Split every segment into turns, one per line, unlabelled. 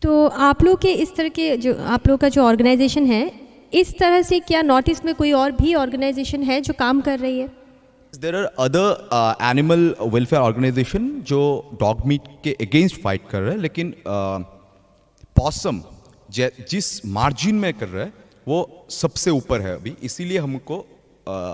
तो आप लोग के इस तरह के जो आप लोग का जो ऑर्गेनाइजेशन है, इस तरह से क्या नॉर्थ ईस्ट में कोई और भी ऑर्गेनाइजेशन है जो काम कर रही है?
There are other animal welfare organisation जो डॉग मीट के अगेंस्ट फाइट कर रहे हैं, लेकिन पॉसम जिस मार्जिन में कर रहा है वो सबसे ऊपर है अभी, इसीलिए हमको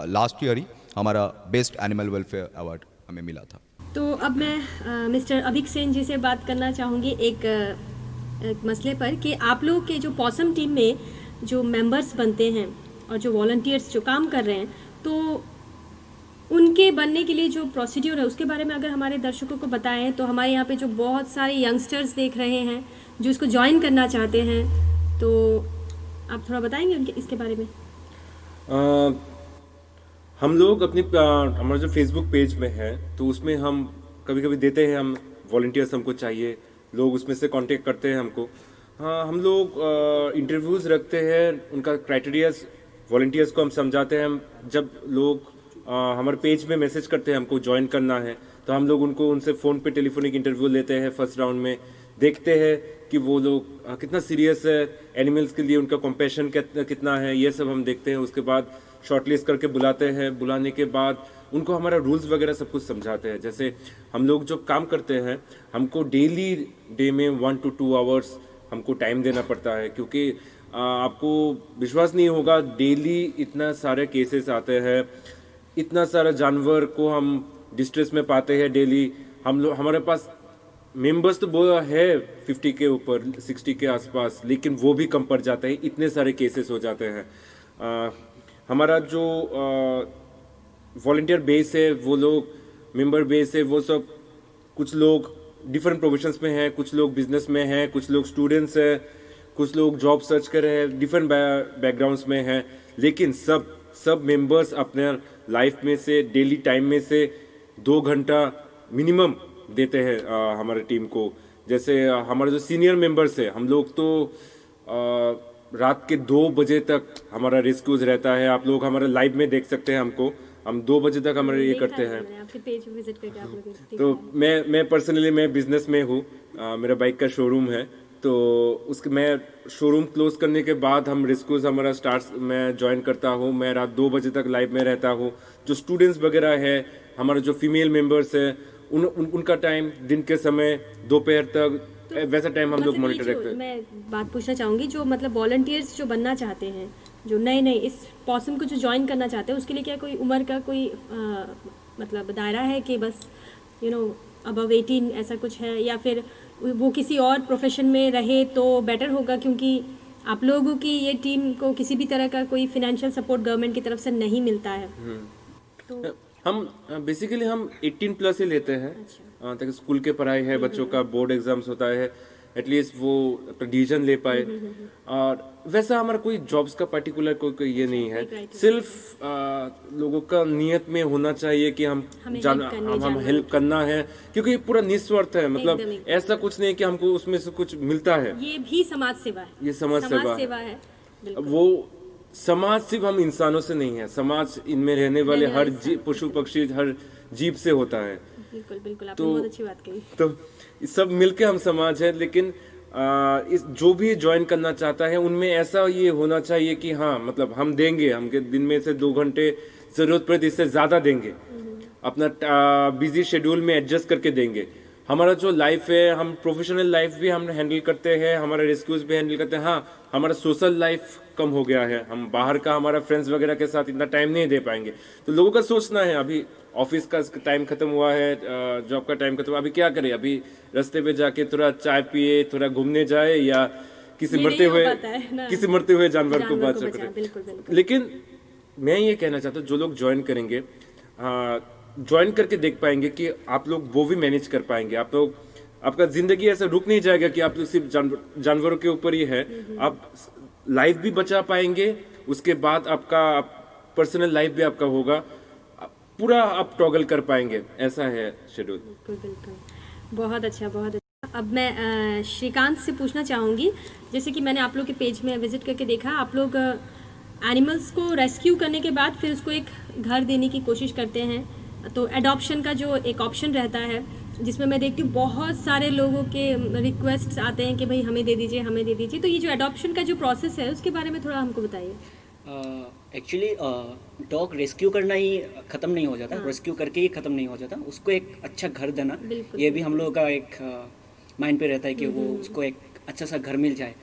लास्ट ईयर ही हमारा बेस्ट एनिमल वेलफेयर अवार्ड हमें मिला था।
तो अब मैं मिस्टर अभिक सेन जी से बात करना चाहूँगी एक मसले पर कि आप लोग के जो पॉसम टीम में जो मेंबर्स बनते हैं और जो वॉलंटियर्स जो काम कर रहे हैं, तो उनके बनने के लिए जो प्रोसीड्यूर है उसके बारे में अगर हमारे दर्शकों को बताएं, तो हमारे यहाँ पे जो बहुत सारे यंगस्टर्स देख रहे हैं जो इसको ज्वाइन करना चाहते हैं, तो आप थोड़ा बताएंगे उनके इसके बारे में?
हम लोग अपनी हमारा जो फेसबुक पेज में है तो उसमें हम कभी कभी देते हैं, हम वॉलंटियर्स हमको चाहिए, लोग उसमें से कांटेक्ट करते हैं हमको। हाँ, हम लोग इंटरव्यूज़ रखते हैं, उनका क्राइटेरियाज वॉलंटियर्स को हम समझाते हैं। जब लोग हमारे पेज में मैसेज करते हैं हमको ज्वाइन करना है, तो हम लोग उनसे फ़ोन पे टेलीफोनिक इंटरव्यू लेते हैं फर्स्ट राउंड में, देखते हैं कि वो लोग कितना सीरियस है एनिमल्स के लिए, उनका कंपैशन कितना है, ये सब हम देखते हैं। उसके बाद शॉर्टलिस्ट करके बुलाते हैं, बुलाने के बाद उनको हमारा रूल्स वगैरह सब कुछ समझाते हैं। जैसे हम लोग जो काम करते हैं, हमको डेली डे में 1 to 2 आवर्स हमको टाइम देना पड़ता है, क्योंकि आपको विश्वास नहीं होगा, डेली इतना सारे केसेस आते हैं, इतना सारा जानवर को हम डिस्ट्रेस में पाते हैं डेली। हम लोग हमारे पास मेंबर्स तो वो है 50 के ऊपर, 60 के आसपास, लेकिन वो भी कम पड़ जाते हैं, इतने सारे केसेस हो जाते हैं। हमारा जो वॉलंटियर बेस है, वो लोग मेंबर बेस है, वो सब कुछ लोग डिफरेंट प्रोफेशंस में हैं, कुछ लोग बिजनेस में हैं, कुछ लोग स्टूडेंट्स हैं, कुछ लोग जॉब सर्च कर रहे हैं, डिफरेंट बैकग्राउंड्स में हैं, लेकिन सब मेंबर्स अपने लाइफ में से, डेली टाइम में से 2 घंटा मिनिमम देते हैं हमारे टीम को। जैसे हमारे जो सीनियर मेंबर्स है, हम लोग तो रात के 2 बजे तक हमारा रेस्क्यूज रहता है। आप लोग हमारे लाइव में देख सकते हैं हमको, हम 2 बजे तक हमारे ये करते हैं।
आपके पेज विजिट करके आप लोग
तो मैं पर्सनली मैं बिजनेस में हूँ, मेरा बाइक का शोरूम है, तो उसके मैं शोरूम क्लोज करने के बाद हम रेस्क्यूज हमारा स्टार्ट मैं ज्वाइन करता हूँ। मैं रात 2 बजे तक लाइव में रहता हूँ। जो स्टूडेंट्स वगैरह है, हमारे जो फीमेल मेंबर्स है, उनका टाइम दिन के समय दोपहर तक, वैसा टाइम हम लोग मॉनिटर रखते हैं।
मैं बात पूछना चाहूँगी, जो मतलब वॉलंटियर्स जो बनना चाहते हैं, जो नए इस पॉसम को जो ज्वाइन करना चाहते हैं, उसके लिए क्या कोई उम्र का कोई मतलब दायरा है कि बस अबव 18 ऐसा कुछ है, या फिर वो किसी और प्रोफेशन में रहे तो बेटर होगा, क्योंकि आप लोगों की ये टीम को किसी भी तरह का कोई फाइनेंशियल सपोर्ट गवर्नमेंट की तरफ से नहीं मिलता है?
तो हम बेसिकली हम 18 प्लस ही लेते हैं। अच्छा। ताकि स्कूल के पढ़ाई है, बच्चों का बोर्ड एग्जाम्स होता है, एटलीस्ट वो अपना डिसीजन ले पाए। और वैसा हमारा कोई जॉब्स का पर्टिकुलर कोई ये नहीं है, सिर्फ लोगों का नियत में होना चाहिए कि हम हेल्प करना है, क्योंकि ये पूरा निस्वार्थ है। मतलब ऐसा कुछ नहीं कि हमको उसमें से कुछ मिलता है।
ये भी समाज सेवा है,
ये समाज सेवा है। वो समाज सिर्फ हम इंसानों से नहीं है, समाज इनमें रहने वाले हर पशु पक्षी, हर जीव से होता है।
बिल्कुल बिल्कुल, आपने बहुत अच्छी बात कही।
तो सब मिलके हम समाज है, लेकिन इस जो भी ज्वाइन करना चाहता है उनमें ऐसा ये होना चाहिए कि हाँ, मतलब हम देंगे, हमके दिन में से 2 घंटे जरूरत पड़े तो इससे ज्यादा देंगे, अपना बिजी शेड्यूल में एडजस्ट करके देंगे। हमारा जो लाइफ है, हम प्रोफेशनल लाइफ भी हम हैंडल करते हैं, हमारा रेस्क्यूज भी हैंडल करते हैं। हाँ, हमारा सोशल लाइफ कम हो गया है, हम बाहर का हमारा फ्रेंड्स वगैरह के साथ इतना टाइम नहीं दे पाएंगे। तो लोगों का सोचना है, अभी ऑफिस का टाइम खत्म हुआ है, जॉब का टाइम खत्म हुआ, अभी क्या करें, अभी रास्ते पे जाके थोड़ा चाय पिए, थोड़ा घूमने जाए, या किसी मरते हुए जानवर को बचा करें। लेकिन मैं ये कहना चाहता हूँ, जो लोग ज्वाइन करेंगे, ज्वाइन करके देख पाएंगे कि आप लोग वो भी मैनेज कर पाएंगे। आप लोग, आपका जिंदगी ऐसा रुक नहीं जाएगा कि आप लोग सिर्फ जानवरों के ऊपर ही है, आप लाइफ भी बचा पाएंगे, उसके बाद आपका पर्सनल लाइफ भी आपका होगा, पूरा आप टॉगल कर पाएंगे, ऐसा है शेड्यूल।
बिल्कुल बिल्कुल, बहुत अच्छा बहुत अच्छा। अब मैं श्रीकांत से पूछना चाहूँगी, जैसे कि मैंने आप लोग के पेज में विजिट करके देखा, आप लोग एनिमल्स को रेस्क्यू करने के बाद फिर उसको एक घर देने की कोशिश करते हैं, तो एडॉप्शन का जो एक ऑप्शन रहता है जिसमें मैं देखती हूँ बहुत सारे लोगों के रिक्वेस्ट्स आते हैं कि भाई हमें दे दीजिए, हमें दे दीजिए। तो ये जो अडॉप्शन का जो प्रोसेस है उसके बारे में थोड़ा हमको बताइए।
एक्चुअली डॉग रेस्क्यू करना ही ख़त्म नहीं हो जाता,
हाँ।
रेस्क्यू करके ही ख़त्म नहीं हो जाता, उसको एक अच्छा घर देना,
बिल्कुल।
ये भी हम लोगों का एक माइंड पे रहता है कि वो उसको एक अच्छा सा घर मिल जाए।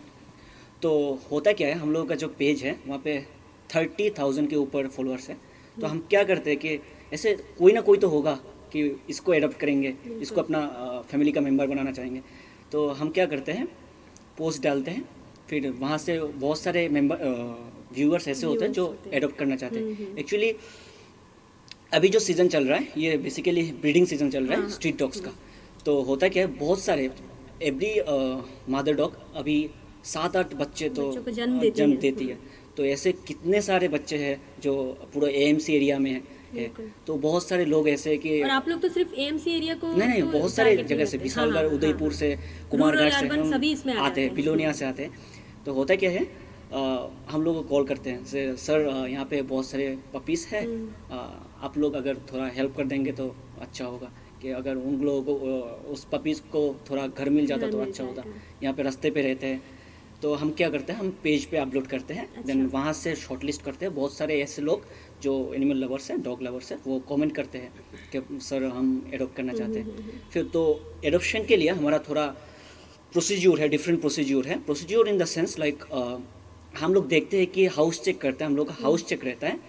तो होता क्या है, हम लोगों का जो पेज है वहाँ पे 30,000 के ऊपर फॉलोअर्स है। तो हम क्या करते हैं कि ऐसे कोई ना कोई तो होगा कि इसको एडॉप्ट करेंगे, इसको अपना फैमिली का मेम्बर बनाना चाहेंगे। तो हम क्या करते हैं, पोस्ट डालते हैं, फिर वहाँ से बहुत सारे मेंबर व्यूअर्स ऐसे होते हैं जो
Viewers होते हैं।
एडॉप्ट करना चाहते हैं। एक्चुअली अभी जो सीज़न चल रहा है ये बेसिकली ब्रीडिंग सीज़न चल रहा है स्ट्रीट डॉग्स का। तो होता क्या है, बहुत सारे एवरी मदर डॉग अभी 7-8 बच्चे तो
बच्चों को जन्म देती
जन्म
है।
देती है। तो ऐसे कितने सारे बच्चे हैं जो पूरा एएमसी एरिया में है।
बिल्कुल।
तो बहुत सारे लोग ऐसे हैं कि
और आप लोग तो सिर्फ एएमसी एरिया को
नहीं,
तो
बहुत सारे
target नहीं
जगह से,
करते।
विशालगढ़,
हाँ,
उदयपुर
हाँ।
से, कुमारघाट से
अर्बन सभी इसमें आ
आते हैं,
जाते हैं।
बिलोनिया से आते हैं। तो होता क्या है, हम लोग को कॉल करते हैं सर यहाँ पे बहुत सारे पपीज़ हैं, आप लोग अगर थोड़ा हेल्प कर देंगे तो अच्छा होगा, कि अगर उन लोगों को उस पपीज़ को थोड़ा घर मिल जाता
घर
तो
मिल
अच्छा होता।
जाएगा।
यहाँ पे रास्ते पे रहते हैं, तो हम क्या करते हैं, हम पेज पे अपलोड करते हैं, देन वहाँ से शॉर्टलिस्ट करते हैं। बहुत सारे ऐसे लोग जो एनिमल लवर्स हैं, डॉग लवर्स हैं, वो कमेंट करते हैं कि सर हम एडॉप्ट करना चाहते हैं। फिर तो एडॉप्शन के लिए हमारा थोड़ा प्रोसीज्यूर है, डिफरेंट प्रोसीज्यूर है। प्रोसीज्यूर इन द सेंस लाइक हम लोग देखते हैं कि हाउस चेक करते हैं, हम लोग का हाउस चेक रहता है।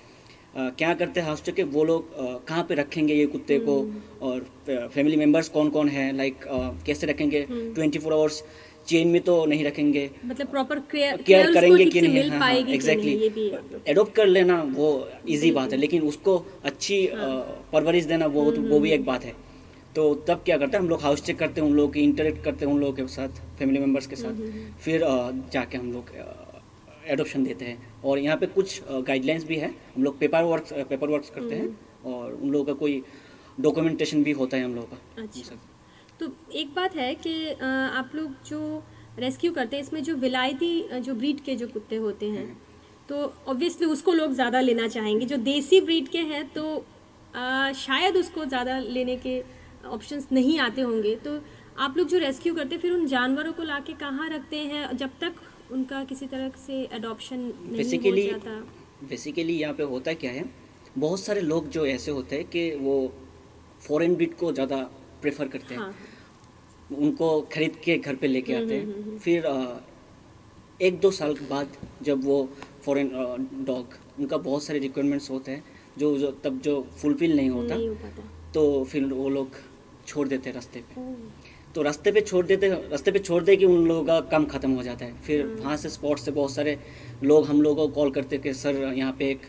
क्या करते हैं हाउस चेक के, वो लोग कहाँ पे रखेंगे ये कुत्ते को, और फैमिली मेम्बर्स कौन कौन है, लाइक कैसे रखेंगे, 24 आवर्स चेन में तो नहीं रखेंगे,
मतलब प्रॉपर
केयर करेंगे कि नहीं।
मिल
हाँ,
पाएगी कि
एग्जैक्टली।
नहीं, ये भी है।
एडॉप्ट कर लेना वो इजी बात है, लेकिन उसको अच्छी परवरिश देना वो भी एक बात है। तो तब क्या करते हैं, हम लोग हाउस चेक करते हैं, उन लोगों की इंटरेक्ट करते हैं, उन लोगों के साथ, फैमिली मेम्बर्स के साथ, फिर जाके हम लोग एडॉप्शन देते हैं। और यहाँ पे कुछ गाइडलाइंस भी है, हम लोग पेपर वर्क करते हैं, और उन लोगों का कोई डॉक्यूमेंटेशन भी होता है हम लोगों का।
अच्छा। तो एक बात है कि आप लोग जो रेस्क्यू करते हैं इसमें जो विलायती जो ब्रीड के जो कुत्ते होते हैं तो ऑब्वियसली उसको लोग ज़्यादा लेना चाहेंगे। जो देसी ब्रीड के हैं तो शायद उसको ज़्यादा लेने के ऑप्शंस नहीं आते होंगे। तो आप लोग जो रेस्क्यू करते हैं फिर उन जानवरों को लाके कहाँ रखते हैं जब तक उनका किसी तरह से अडॉप्शन नहीं हो जाता?
बेसिकली यहाँ पे होता क्या है, बहुत सारे लोग जो ऐसे होते हैं कि वो फॉरेन ब्रीड को ज़्यादा प्रेफर करते हैं।
हाँ।
उनको खरीद के घर पे लेके आते हैं। फिर 1-2 साल के बाद जब वो फॉरेन डॉग, उनका बहुत सारे रिक्वायरमेंट्स होते हैं जो तब जो फुलफिल नहीं होता,
नहीं हो पाता।
तो फिर वो लोग छोड़ देते हैं रास्ते पे। तो रास्ते पे छोड़ दे कि उन लोगों का काम ख़त्म हो जाता है। फिर वहाँ से स्पॉट से बहुत सारे लोग हम लोगों को कॉल करते हैं कि सर यहाँ पे एक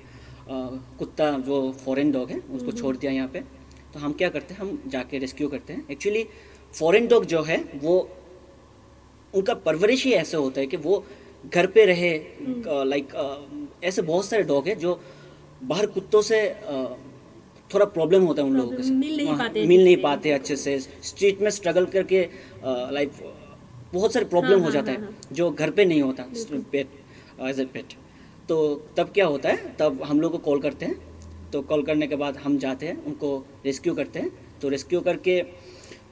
कुत्ता जो फॉरेन डॉग है उसको छोड़ दिया यहाँ पे। तो हम क्या करते हैं, हम जाके रेस्क्यू करते हैं। एक्चुअली फॉरेन डॉग जो है वो उनका परवरिश ही ऐसे होता है कि वो घर पे रहे। लाइक ऐसे बहुत सारे डॉग हैं जो बाहर कुत्तों से थोड़ा प्रॉब्लम होता है उन लोगों के साथ, मिल नहीं पाते अच्छे से, स्ट्रीट में स्ट्रगल करके लाइक बहुत सारे प्रॉब्लम हो जाता है जो घर पे नहीं होता पेट एज ए पेट। तो तब क्या होता है, तब हम लोग को कॉल करते हैं। तो कॉल करने के बाद हम जाते हैं, उनको रेस्क्यू करते हैं। तो रेस्क्यू करके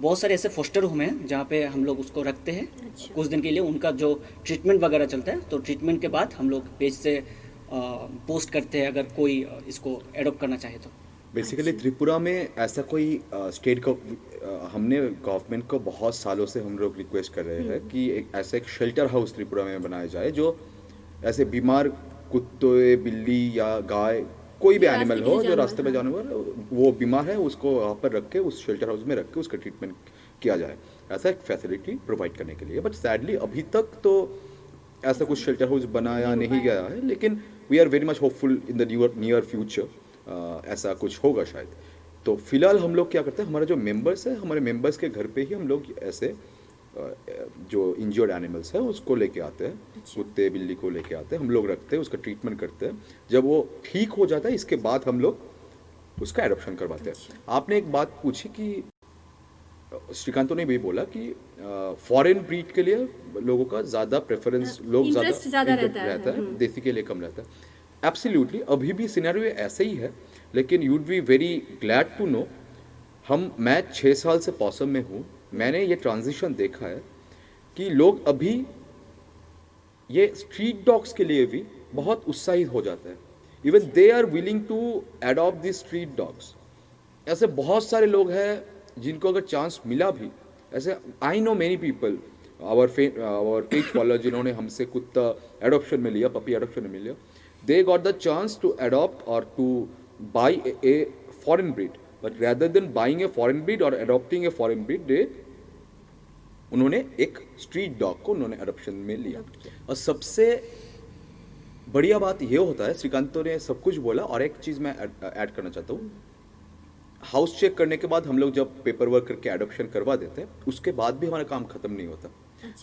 बहुत सारे ऐसे फोस्टर होम हैं जहाँ पे हम लोग उसको रखते हैं।
अच्छा।
कुछ दिन के लिए उनका जो ट्रीटमेंट वगैरह चलता है। तो ट्रीटमेंट के बाद हम लोग पेज से पोस्ट करते हैं अगर कोई इसको एडॉप्ट करना चाहे तो।
बेसिकली त्रिपुरा में ऐसा कोई स्टेट का हमने गवर्नमेंट को बहुत सालों से हम लोग रिक्वेस्ट कर रहे हैं कि ऐसा एक शेल्टर हाउस त्रिपुरा में बनाया जाए जो ऐसे बीमार कुत्ते, बिल्ली या गाय, कोई भी एनिमल हो जो रास्ते में जानवर वो बीमार है, उसको वहाँ पर रख के उस शेल्टर हाउस में रख के उसका ट्रीटमेंट किया जाए, ऐसा एक फैसिलिटी प्रोवाइड करने के लिए। बट सैडली अभी तक तो ऐसा कुछ शेल्टर हाउस बनाया नहीं गया है, लेकिन we are very much hopeful in the near future ऐसा कुछ होगा शायद। तो फिलहाल हम लोग क्या करते हैं, हमारे जो मेंबर्स हैं, हमारे मेंबर्स के घर पे ही हम लोग ऐसे जो इंजर्ड एनिमल्स है उसको लेके आते हैं। कुत्ते बिल्ली को लेके आते हैं, हम लोग रखते हैं, उसका ट्रीटमेंट करते हैं। जब वो ठीक हो जाता है इसके बाद हम लोग उसका एडॉप्शन करवाते हैं। आपने एक बात पूछी कि श्रीकांत ने भी बोला कि फॉरेन ब्रीड के लिए लोगों का ज़्यादा प्रेफरेंस, लोग ज़्यादा रहता है, देसी के लिए कम रहता है। एब्सोल्युटली अभी भी सिनेरियो ऐसे ही है, लेकिन you'd be very glad to know मैं 6 साल से पॉसम में हूँ। मैंने ये ट्रांजिशन देखा है कि लोग अभी ये स्ट्रीट डॉग्स के लिए भी बहुत उत्साहित हो जाते हैं। Even they are willing to adopt this street dogs. ऐसे बहुत सारे लोग हैं जिनको अगर चांस मिला भी, ऐसे I know many people our page follower जिन्होंने हमसे कुत्ता एडॉप्शन में लिया, पपी एडॉप्शन में लिया, they got the chance to adopt और to buy a foreign breed, but rather than buying a foreign breed और अडॉप्टिंग ए फॉरेन ब्रीड, उन्होंने एक स्ट्रीट डॉग को उन्होंने एडॉप्शन में लिया। और सबसे बढ़िया बात ये होता है, श्रीकांतो ने सब कुछ बोला और एक चीज़ मैं ऐड करना चाहता हूँ। हाउस चेक करने के बाद हम लोग जब पेपर वर्क करके एडॉप्शन करवा देते हैं, उसके बाद भी हमारा काम खत्म नहीं होता।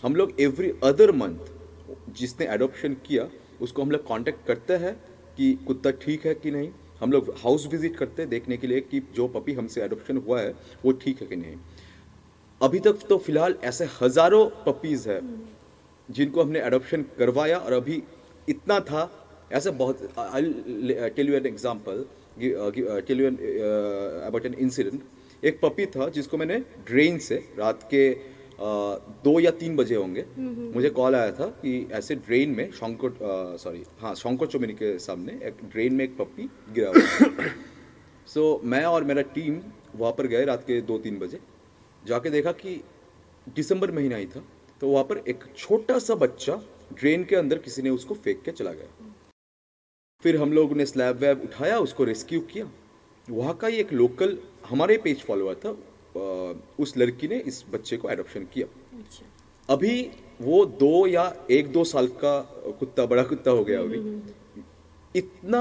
हम लोग एवरी अदर मंथ जिसने एडॉप्शन किया उसको हम लोग कांटेक्ट करते हैं कि कुत्ता ठीक है कि नहीं। हम लोग हाउस विजिट करते हैं देखने के लिए कि जो पपी हमसे एडॉप्शन हुआ है वो ठीक है कि नहीं। अभी तक तो फिलहाल ऐसे हजारों पपीज है जिनको हमने एडॉप्शन करवाया और अभी इतना था। ऐसे बहुत tell you an example, tell you about an incident. एक पपी था जिसको मैंने ड्रेन से रात के 2 या 3 बजे होंगे, मुझे कॉल आया था कि ऐसे ड्रेन में शंकर चौमिनी के सामने एक ड्रेन में एक पपी गिरा हुआ है। सो मैं और मेरा टीम वहाँ पर गए रात के 2-3 बजे। जाके देखा कि दिसंबर महीना ही था, तो वहाँ पर एक छोटा सा बच्चा ड्रेन के अंदर किसी ने उसको फेंक के चला गया। फिर हम लोग ने स्लैब वैब उठाया, उसको रेस्क्यू किया। वहाँ का ही एक लोकल हमारे पेज फॉलोअर था, उस लड़की ने इस बच्चे को एडॉप्शन किया। अभी वो 2 या 1-2 साल का कुत्ता, बड़ा कुत्ता हो गया अभी। इतना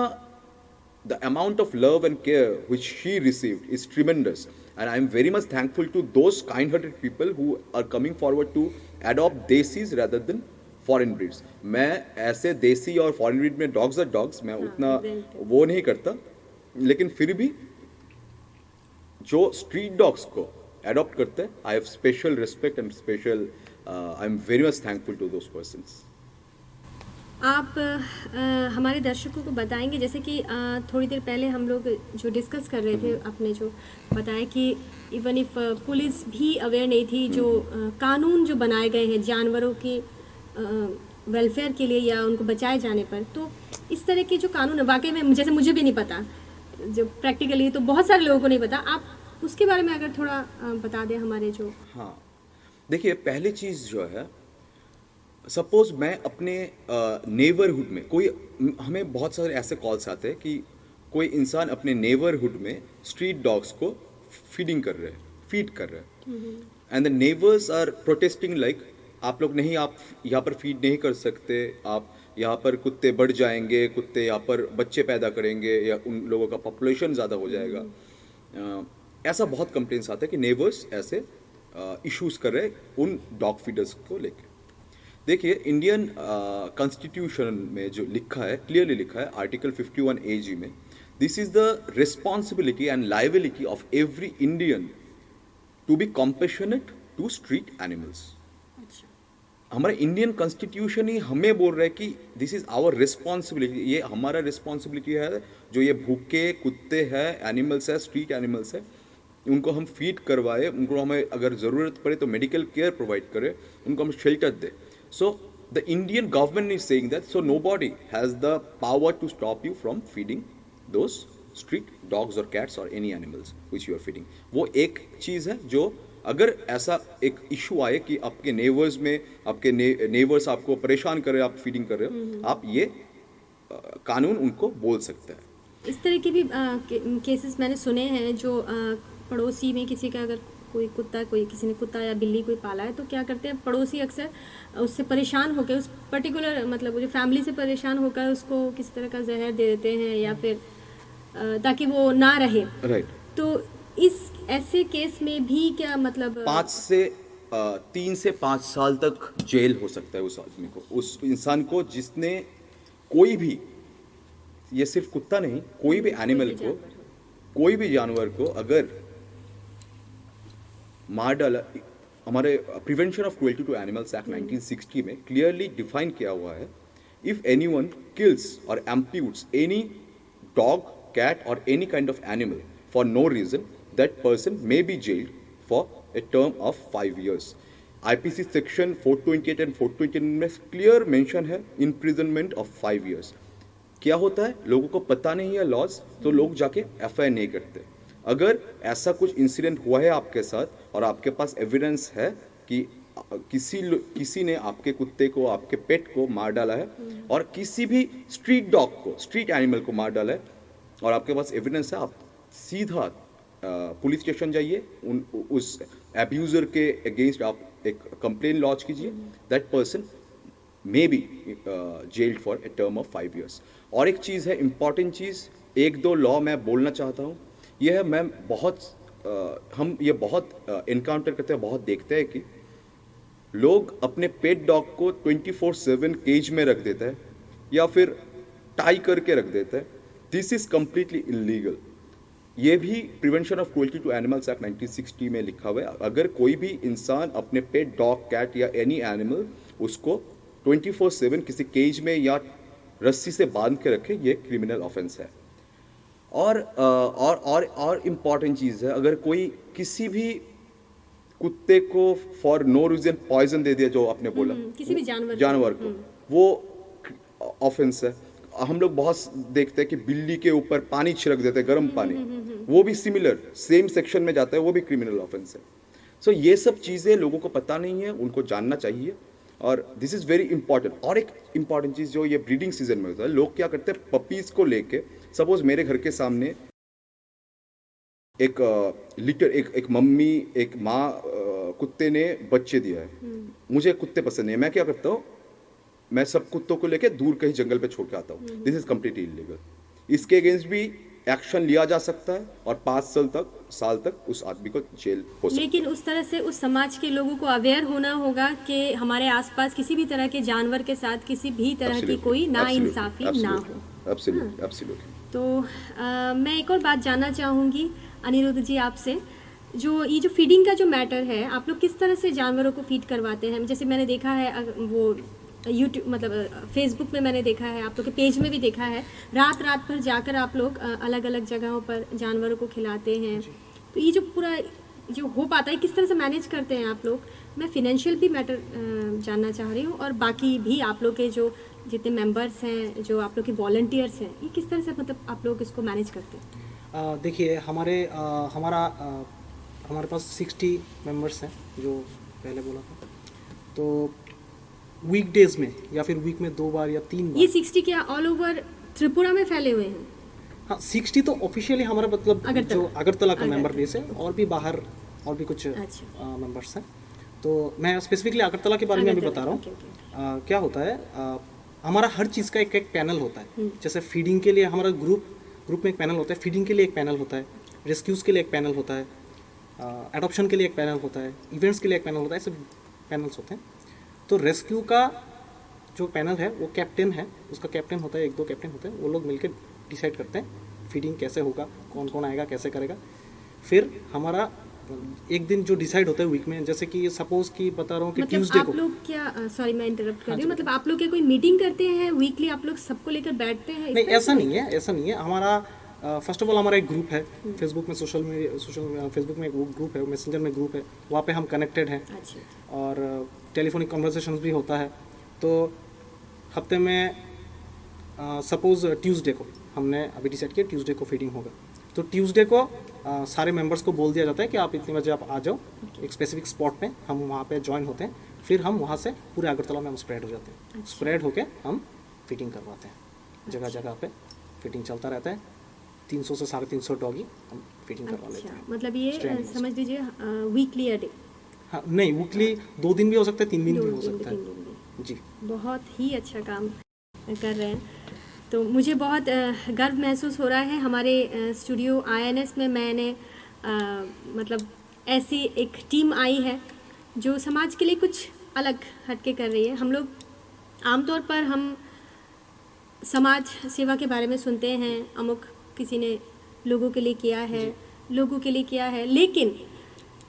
the amount of love and care which she received is tremendous, and I am very much thankful to those kind-hearted people who are coming forward to adopt desis rather than foreign breeds. मैं ऐसे देसी और foreign breed में dogs are dogs, मैं उतना वो नहीं करता, लेकिन फिर भी जो street dogs को adopt करते हैं, I have special respect and special I am very much thankful to those persons.
आप हमारे दर्शकों को बताएंगे, जैसे कि थोड़ी देर पहले हम लोग जो डिस्कस कर रहे थे, आपने जो बताया कि इवन इफ पुलिस भी अवेयर नहीं थी, जो कानून जो बनाए गए हैं जानवरों की वेलफेयर के लिए या उनको बचाए जाने पर, तो इस तरह के जो कानून है वाकई में जैसे मुझे भी नहीं पता, जो प्रैक्टिकली तो बहुत सारे लोगों को नहीं पता। आप उसके बारे में अगर थोड़ा बता दें हमारे जो।
हाँ देखिए, पहली चीज़ जो है, सपोज मैं अपने नेबरहुड में कोई, हमें बहुत सारे ऐसे कॉल्स आते हैं कि कोई इंसान अपने नेबरहुड में स्ट्रीट डॉग्स को फीड कर रहे हैं, and the neighbours are protesting like आप लोग नहीं, आप यहाँ पर फीड नहीं कर सकते, आप यहाँ पर कुत्ते बढ़ जाएंगे, कुत्ते यहाँ पर बच्चे पैदा करेंगे या उन लोगों का पॉपुलेशन ज़्यादा हो जाएगा। ऐसा बहुत कंप्लेंट्स आते हैं कि नेबर्स ऐसे इश्यूज कर रहे उन डॉग फीडर्स को लेकर। देखिए, इंडियन कॉन्स्टिट्यूशन में जो लिखा है, क्लियरली लिखा है आर्टिकल 51 AG में, this is the responsibility and liability of every Indian to be compassionate to street animals. हमारा इंडियन कॉन्स्टिट्यूशन ही हमें बोल रहा है कि दिस इज आवर रिस्पॉन्सिबिलिटी, ये हमारा रिस्पॉन्सिबिलिटी है, जो ये भूखे कुत्ते हैं, एनिमल्स है, स्ट्रीट एनिमल्स है, उनको हम फीड करवाए, उनको हमें अगर ज़रूरत पड़े तो मेडिकल केयर प्रोवाइड करें, उनको हम शेल्टर दें। So the Indian government is saying that so nobody has the power to stop you from feeding those street dogs or cats or any animals which you are feeding. वो एक चीज़ है जो अगर ऐसा एक इशू आए कि आपके नेबर्स में, आपके नेबर्स आपको परेशान कर रहे हैं, आप फीडिंग कर रहे हो, आप ये कानून उनको बोल सकते हैं।
इस तरह के भी केसेस मैंने सुने हैं, जो पड़ोसी में किसी का अगर कोई कुत्ता, कोई किसी ने कुत्ता या बिल्ली कोई पाला है, तो क्या करते हैं पड़ोसी अक्सर उससे परेशान होकर, उस पर्टिकुलर मतलब वो जो फैमिली से परेशान होकर उसको किसी तरह का जहर दे देते हैं या फिर ताकि वो ना रहे।
राइट।
तो इस ऐसे केस में भी क्या मतलब
3 से 5 साल तक जेल हो सकता है उस आदमी को, उस इंसान को जिसने कोई भी, ये सिर्फ कुत्ता नहीं, कोई भी एनिमल को, कोई भी जानवर को अगर मार डाला। हमारे prevention of cruelty to animals act 1960 में क्लियरली डिफाइन किया हुआ है, इफ एनीवन किल्स और एम्प्यूट्स एनी डॉग, कैट और any kind of animal for no reason, that person may be jailed for a term of 5 years. IPC section 428 and 429 में clear mention है imprisonment of 5 years. क्या होता है, लोगों को पता नहीं है लॉज, तो लोग जाके FIR नहीं करते. अगर ऐसा कुछ इंसिडेंट हुआ है आपके साथ और आपके पास एविडेंस है कि किसी ने आपके कुत्ते को, आपके पेट को मार डाला है और किसी भी स्ट्रीट डॉग को, स्ट्रीट एनिमल को मार डाला है और आपके पास एविडेंस है, आप सीधा पुलिस स्टेशन जाइए, उस एब्यूज़र के अगेंस्ट आप एक कंप्लेन लॉन्च कीजिए. That person may be gelled for a term of 5 years. और एक चीज़ है, इम्पॉर्टेंट चीज़, एक दो लॉ मैं बोलना चाहता हूँ. यह है, मैं बहुत हम ये बहुत इनकाउंटर करते हैं, बहुत देखते हैं कि लोग अपने पेट डॉग को 24/7 केज में रख देते हैं या फिर टाई करके रख देते हैं. This is completely illegal. ये भी prevention of cruelty to animals act 1960 में लिखा हुआ है. अगर कोई भी इंसान अपने पेट डॉग, कैट या एनी एनिमल उसको 24/7 किसी केज में या रस्सी से बांध के रखे, ये क्रिमिनल ऑफेंस है. और इम्पॉर्टेंट चीज़ है, अगर कोई किसी भी कुत्ते को फॉर नो रीजन पॉइजन दे दिया, जो आपने बोला,
किसी भी जानवर
को, वो ऑफेंस है. हम लोग बहुत देखते हैं कि बिल्ली के ऊपर पानी छिड़क देते हैं, गर्म पानी, वो भी सिमिलर सेम सेक्शन में जाता है, वो भी क्रिमिनल ऑफेंस है. सो ये सब चीज़ें लोगों को पता नहीं है, उनको जानना चाहिए और दिस इज़ वेरी इंपॉर्टेंट. और एक इंपॉर्टेंट चीज़ जो ये ब्रीडिंग सीजन में होता है, लोग क्या करते हैं, पपीज़ को लेके, सपोज मेरे घर के सामने एक एक मम्मी, एक माँ कुत्ते ने बच्चे दिया है. मुझे कुत्ते पसंद नहीं है, मैं क्या करता हूँ, मैं सब कुत्तों को लेके दूर कहीं जंगल पे छोड़ के आता हूँ. This is completely illegal. इसके अगेंस्ट भी एक्शन लिया जा सकता है और 5 साल तक उस आदमी को जेल हो सकता है.
लेकिन उस तरह से उस समाज के लोगों को अवेयर होना होगा कि हमारे आसपास किसी भी तरह के जानवर के साथ किसी भी तरह की कोई नाइंसाफी ना हो.
एब्सोल्युटली.
तो मैं एक और बात जानना चाहूँगी अनिरुद्ध जी आपसे, जो ये जो फीडिंग का जो मैटर है, आप लोग किस तरह से जानवरों को फीड करवाते हैं? जैसे मैंने देखा है वो यूट्यूब मतलब फेसबुक में मैंने देखा है, आप लोग के पेज में भी देखा है, रात भर जाकर आप लोग अलग अलग जगहों पर जानवरों को खिलाते हैं. तो ये जो पूरा जो हो पाता है, किस तरह से मैनेज करते हैं आप लोग? मैं फिनेंशियल भी मैटर जानना चाह रही हूँ और बाकी भी आप लोग के जो जितने मेंबर्स हैं, जो आप लोग के वॉलंटियर्स हैं, ये किस तरह से मतलब आप लोग इसको मैनेज करते हैं?
देखिए, हमारे पास 60 मेंबर्स हैं, जो पहले बोला था. तो वीकडेज में या फिर वीक में 2 बार या 3 बार.
ये 60 क्या ऑल ओवर त्रिपुरा में फैले हुए हैं?
हाँ, 60 तो ऑफिशियली हमारा मतलब जो अगरतला का मेंबर बेस है, और भी बाहर और भी कुछ मेंबर्स हैं. तो मैं स्पेसिफिकली अगरतला के बारे में अभी बता रहा हूँ. क्या होता है, हमारा हर चीज़ का एक पैनल होता है. जैसे फीडिंग के लिए हमारा ग्रुप में एक पैनल होता है, फीडिंग के लिए एक पैनल होता है, रेस्क्यूज़ के लिए एक पैनल होता है, एडॉप्शन के लिए एक पैनल होता है, इवेंट्स के लिए एक पैनल होता है. ऐसे पैनल्स होते हैं. तो रेस्क्यू का जो पैनल है वो कैप्टन है, उसका कैप्टन होता है, 1-2 कैप्टन होते हैं. वो लोग मिलकर डिसाइड करते हैं फीडिंग कैसे होगा, कौन कौन आएगा, कैसे करेगा. फिर हमारा एक दिन जो डिसाइड होता है वीक में, जैसे कि सपोज कि बता रहा हूँ कि ट्यूसडे को.
आप लोग क्या, सॉरी मैं इंटरप्ट कर रही हूँ, मतलब आप लोग क्या कोई मीटिंग करते हैं वीकली, आप लोग सबको लेकर बैठते हैं?
नहीं, ऐसा नहीं है. हमारा फर्स्ट ऑफ ऑल हमारा एक ग्रुप है फेसबुक में, सोशल फेसबुक में एक ग्रुप है, मैसेंजर में ग्रुप है, वहाँ पे हम कनेक्टेड हैं. और टेलीफोनिक कन्वर्सेशंस भी होता है. तो हफ्ते में सपोज ट्यूसडे को हमने अभी डिसाइड किया, ट्यूसडे को फीडिंग होगा. तो ट्यूसडे को सारे मेंबर्स को बोल दिया जाता है कि आप इतने बजे आप आ जाओ एक स्पेसिफिक स्पॉट पे. हम वहाँ पे ज्वाइन होते हैं. फिर हम वहाँ से पूरे अगरतला में हम स्प्रेड हो जाते हैं. स्प्रेड होके हम फीडिंग करवाते हैं. जगह जगह पे फीडिंग चलता रहता है. 300 से 350 डॉगी हम फीडिंग करवा लेते हैं.
मतलब ये समझ लीजिए वीकली अ डे?
हाँ, नहीं, वीकली 2 दिन भी हो सकता है, 3 दिन भी हो सकता है. जी,
बहुत ही अच्छा काम कर रहे हैं. तो मुझे बहुत गर्व महसूस हो रहा है. हमारे स्टूडियो INS में मैंने मतलब ऐसी एक टीम आई है जो समाज के लिए कुछ अलग हटके कर रही है. हम लोग आमतौर पर हम समाज सेवा के बारे में सुनते हैं, अमुक किसी ने लोगों के लिए किया है, लेकिन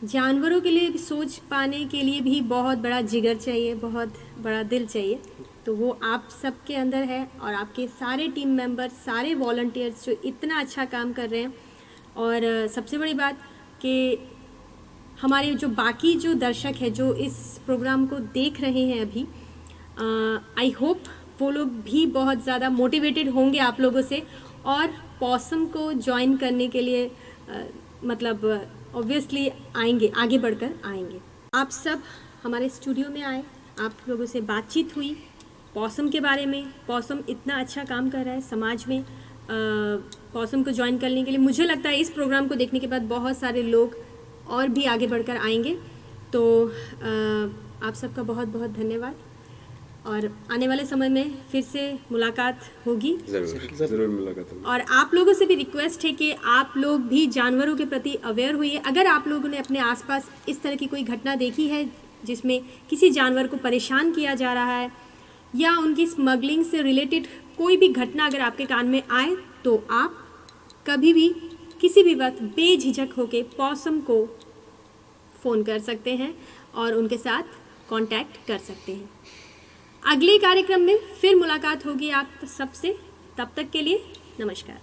जानवरों के लिए सोच पाने के लिए भी बहुत बड़ा जिगर चाहिए, बहुत बड़ा दिल चाहिए. तो वो आप सबके अंदर है और आपके सारे टीम मेंबर, सारे वॉलंटियर्स जो इतना अच्छा काम कर रहे हैं. और सबसे बड़ी बात, कि हमारे जो बाकी जो दर्शक हैं जो इस प्रोग्राम को देख रहे हैं अभी, आई होप वो लोग भी बहुत ज़्यादा मोटिवेटेड होंगे आप लोगों से और पॉसम को ज्वाइन करने के लिए मतलब ऑब्वियसली आएंगे, आगे बढ़कर आएंगे। आप सब हमारे स्टूडियो में आए, आप लोगों से बातचीत हुई पॉसम के बारे में। पॉसम इतना अच्छा काम कर रहा है समाज में, पॉसम को ज्वाइन करने के लिए मुझे लगता है इस प्रोग्राम को देखने के बाद बहुत सारे लोग और भी आगे बढ़कर आएंगे। तो आप सबका बहुत बहुत धन्यवाद और आने वाले समय में फिर से मुलाकात होगी,
जरूर मुलाकात होगी।
और आप लोगों से भी रिक्वेस्ट है कि आप लोग भी जानवरों के प्रति अवेयर होइए। अगर आप लोगों ने अपने आसपास इस तरह की कोई घटना देखी है जिसमें किसी जानवर को परेशान किया जा रहा है या उनकी स्मगलिंग से रिलेटेड कोई भी घटना अगर आपके कान में आए, तो आप कभी भी किसी भी वक्त बेझिझक होकर पॉसम को फ़ोन कर सकते हैं और उनके साथ कांटेक्ट कर सकते हैं। अगले कार्यक्रम में फिर मुलाकात होगी आप सबसे, तब तक के लिए नमस्कार।